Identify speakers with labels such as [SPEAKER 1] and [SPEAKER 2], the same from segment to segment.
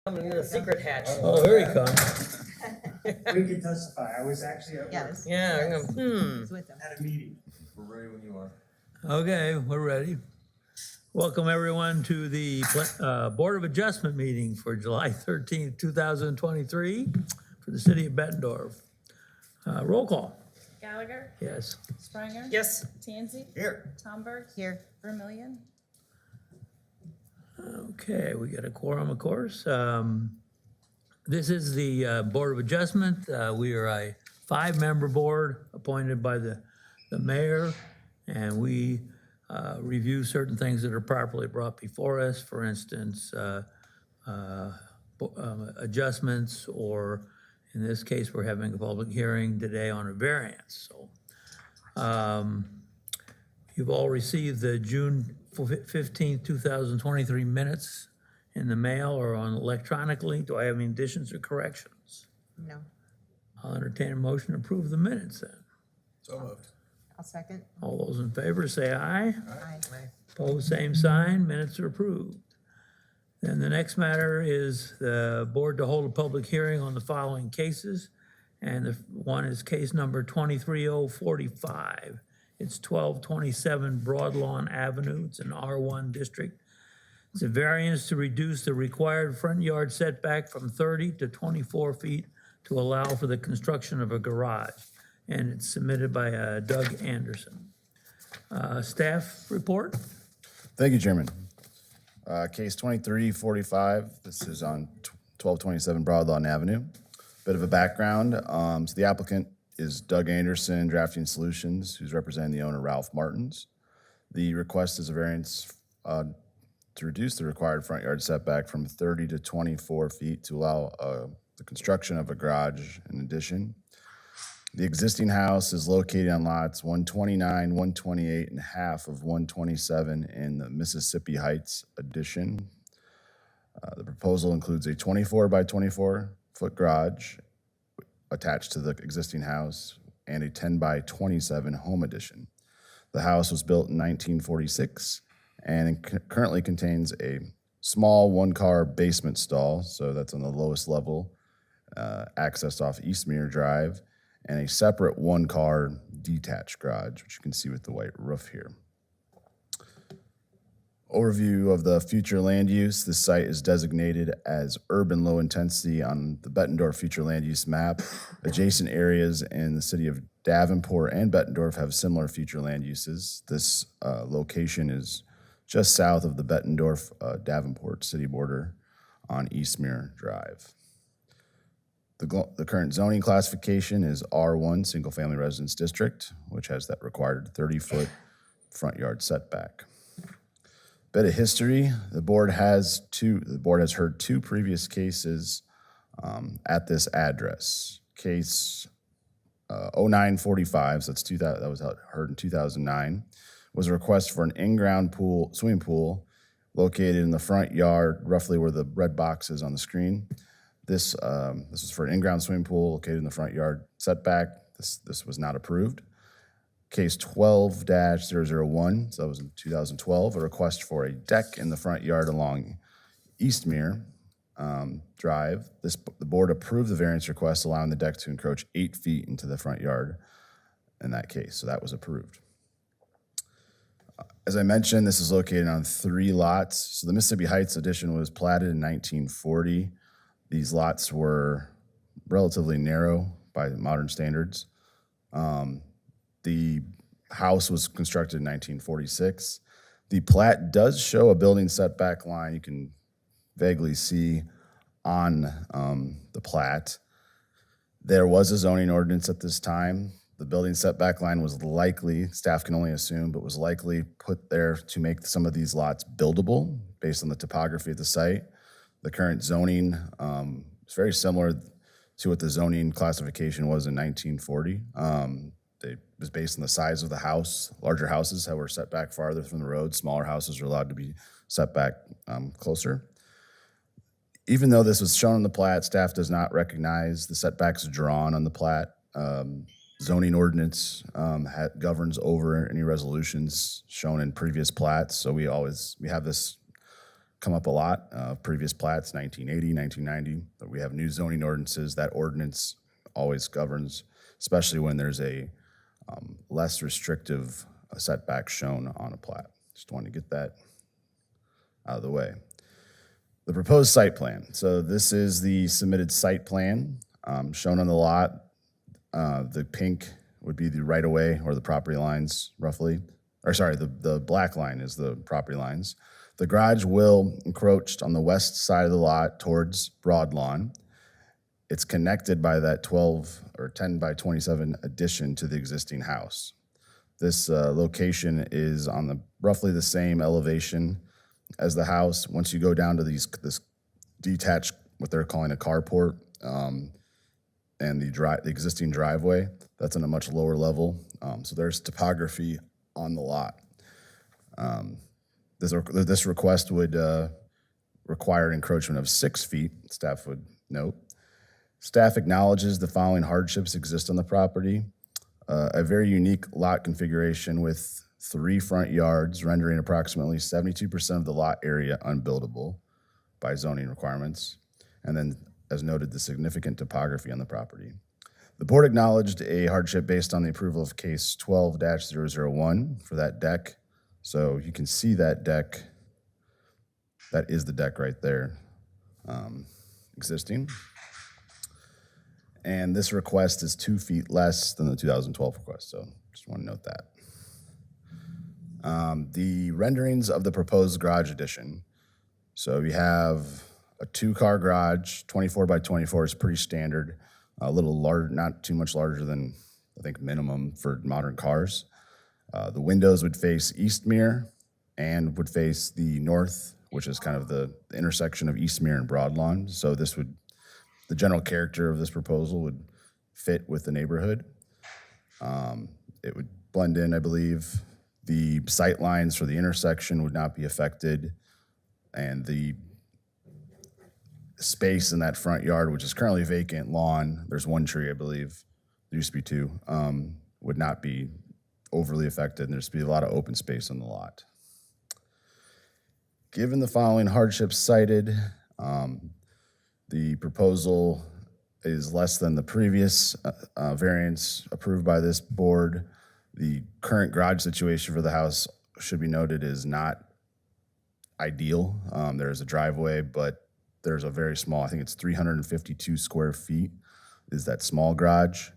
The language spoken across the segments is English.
[SPEAKER 1] In the secret hatch.
[SPEAKER 2] Oh, here he comes.
[SPEAKER 3] We can testify. I was actually at work
[SPEAKER 4] Yes.
[SPEAKER 1] Yeah, I'm gonna,
[SPEAKER 4] It's with them.
[SPEAKER 3] at a meeting.
[SPEAKER 5] We're ready when you are.
[SPEAKER 2] Okay, we're ready. Welcome, everyone, to the Board of Adjustment meeting for July 13th, 2023 for the city of Bettendorf. Roll call.
[SPEAKER 6] Gallagher,
[SPEAKER 2] Yes.
[SPEAKER 6] Springer.
[SPEAKER 1] yes,
[SPEAKER 6] Tansey,
[SPEAKER 5] Here.
[SPEAKER 6] Tomberg,
[SPEAKER 4] Here.
[SPEAKER 6] Vermillion.
[SPEAKER 2] Okay, we got a quorum, of course. This is the Board of Adjustment. We are a 5-member board appointed by the mayor, and we review certain things that are properly brought before us. For instance, adjustments, or in this case, we're having a public hearing today on a variance. So you've all received the June 15th, 2023 minutes in the mail or on electronically. Do I have any additions or corrections?
[SPEAKER 4] No.
[SPEAKER 2] I'll entertain a motion to approve the minutes then.
[SPEAKER 5] So moved.
[SPEAKER 4] I'll second.
[SPEAKER 2] All those in favor say aye.
[SPEAKER 4] Aye.
[SPEAKER 2] Opposed, same sign. Minutes are approved. Then the next matter is the board to hold a public hearing on the following cases. And the one is case number 23045. It's 1227 Broadlawn Avenue. It's an R1 district. It's a variance to reduce the required front yard setback from 30 to 24 feet to allow for the construction of a garage. And it's submitted by Doug Anderson. Staff report?
[SPEAKER 7] Thank you, Chairman. Case 2345, this is on 1227 Broadlawn Avenue. Bit of a background. So the applicant is Doug Anderson, Drafting Solutions, who's representing the owner, Ralph Martins. The request is a variance to reduce the required front yard setback from 30 to 24 feet to allow the construction of a garage in addition. The existing house is located on lots 129, 128, and half of 127 in the Mississippi Heights addition. The proposal includes a 24 by 24 foot garage attached to the existing house and a 10 by 27 home addition. The house was built in 1946 and currently contains a small one-car basement stall, so that's on the lowest level, accessed off Eastmere Drive, and a separate one-car detached garage, which you can see with the white roof here. Overview of the future land use. This site is designated as urban low intensity on the Bettendorf future land use map. Adjacent areas in the city of Davenport and Bettendorf have similar future land uses. This location is just south of the Bettendorf Davenport city border on Eastmere Drive. The current zoning classification is R1, Single Family Residence District, which has that required 30-foot front yard setback. Bit of history: the board has heard 2 previous cases at this address. Case 0945, so that's that was heard in 2009, was a request for an in-ground swimming pool located in the front yard, roughly where the red box is on the screen. This was for an in-ground swimming pool located in the front yard setback. This was not approved. Case 12-001, so that was in 2012, a request for a deck in the front yard along Eastmere Drive. The board approved the variance request, allowing the deck to encroach 8 feet into the front yard in that case, so that was approved. As I mentioned, this is located on 3 lots. So the Mississippi Heights addition was platted in 1940. These lots were relatively narrow by modern standards. The house was constructed in 1946. The plat does show a building setback line you can vaguely see on the plat. There was a zoning ordinance at this time. The building setback line was likely, staff can only assume, but was likely put there to make some of these lots buildable based on the topography of the site. The current zoning is very similar to what the zoning classification was in 1940. It was based on the size of the house. Larger houses were set back farther from the road. Smaller houses are allowed to be set back closer. Even though this was shown on the plat, staff does not recognize the setbacks drawn on the plat. Zoning ordinance governs over any resolutions shown in previous plats, so we have this come up a lot. Previous plats, 1980, 1990, but we have new zoning ordinances. That ordinance always governs, especially when there's a less restrictive setback shown on a plat. Just want to get that out of the way. The proposed site plan. So this is the submitted site plan shown on the lot. The pink would be the right-of-way or the property lines, roughly. Or sorry, the black line is the property lines. The garage will encroach on the west side of the lot towards Broad Lawn. It's connected by that 12 or 10 by 27 addition to the existing house. This location is on the roughly the same elevation as the house. Once you go down to this detached, what they're calling a carport, and the existing driveway, that's on a much lower level. So there's topography on the lot. This request would require an encroachment of 6 feet, staff would note. Staff acknowledges the following hardships exist on the property. A very unique lot configuration with 3 front yards, rendering approximately 72% of the lot area unbuildable by zoning requirements. And then, as noted, the significant topography on the property. The board acknowledged a hardship based on the approval of case 12-001 for that deck. So you can see that deck. That is the deck right there, existing. And this request is 2 feet less than the 2012 request, so just want to note that. The renderings of the proposed garage addition. So we have a 2-car garage, 24 by 24 is pretty standard. A little larger, not too much larger than I think minimum for modern cars. The windows would face Eastmere and would face the north, which is kind of the intersection of Eastmere and Broadlawn. So the general character of this proposal would fit with the neighborhood. It would blend in, I believe. The sight lines for the intersection would not be affected, and the space in that front yard, which is currently vacant lawn, there's 1 tree, I believe, there used to be 2, would not be overly affected, and there's be a lot of open space on the lot. Given the following hardships cited, the proposal is less than the previous variance approved by this board. The current garage situation for the house, should be noted, is not ideal. There's a driveway, but there's a very small, I think it's 352 square feet is that small garage.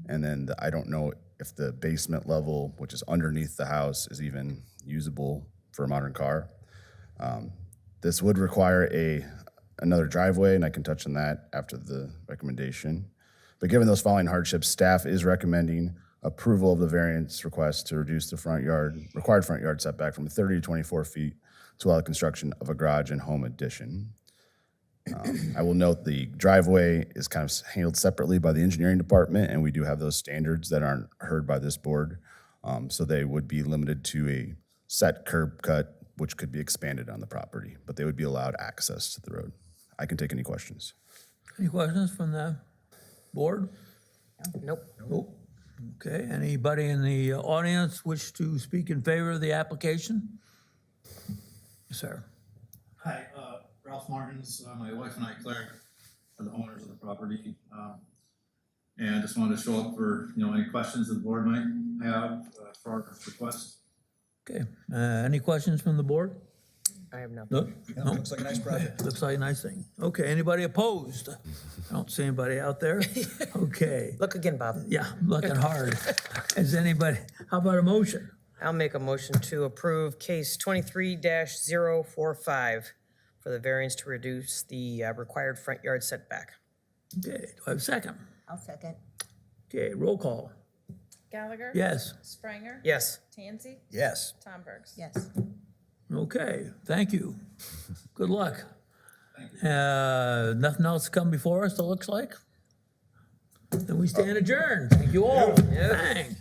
[SPEAKER 7] And then I don't know if the basement level, which is underneath the house, is even usable for a modern car. This would require another driveway, and I can touch on that after the recommendation. But given those following hardships, staff is recommending approval of the variance request to reduce the required front yard setback from 30 to 24 feet to allow the construction of a garage and home addition. I will note the driveway is kind of handled separately by the engineering department, and we do have those standards that aren't heard by this board. So they would be limited to a set curb cut, which could be expanded on the property, but they would be allowed access to the road. I can take any questions.
[SPEAKER 2] Any questions from the board?
[SPEAKER 1] Nope.
[SPEAKER 2] Nope. Okay, anybody in the audience wish to speak in favor of the application? Yes, sir.
[SPEAKER 4] Hi, Ralph Martins, my wife and I, Claire, are the owners of the property. And I just wanted to show up for, any questions that the board might have for our request.
[SPEAKER 2] Okay, any questions from the board?
[SPEAKER 1] I have nothing.
[SPEAKER 2] Nope.
[SPEAKER 5] Yeah,
[SPEAKER 2] Nope.
[SPEAKER 5] looks like a nice project.
[SPEAKER 2] Looks like a nice thing. Okay, anybody opposed? I don't see anybody out there. Okay,
[SPEAKER 1] Look again, Bob.
[SPEAKER 2] yeah, I'm looking hard. Is anybody, how about a motion?
[SPEAKER 1] I'll make a motion to approve case 23-045 for the variance to reduce the required front yard setback.
[SPEAKER 2] Okay, do I have a second?
[SPEAKER 6] I'll second.
[SPEAKER 2] Okay, roll call.
[SPEAKER 6] Gallagher?
[SPEAKER 2] Yes.
[SPEAKER 6] Spranger?
[SPEAKER 1] Yes.
[SPEAKER 6] Tansey?
[SPEAKER 5] Yes.
[SPEAKER 6] Tom Burks?
[SPEAKER 3] Yes.
[SPEAKER 2] Okay, thank you. Good luck. Nothing else to come before us, it looks like? Then we stand adjourned. Thank you all.
[SPEAKER 1] Yeah.
[SPEAKER 2] Bang.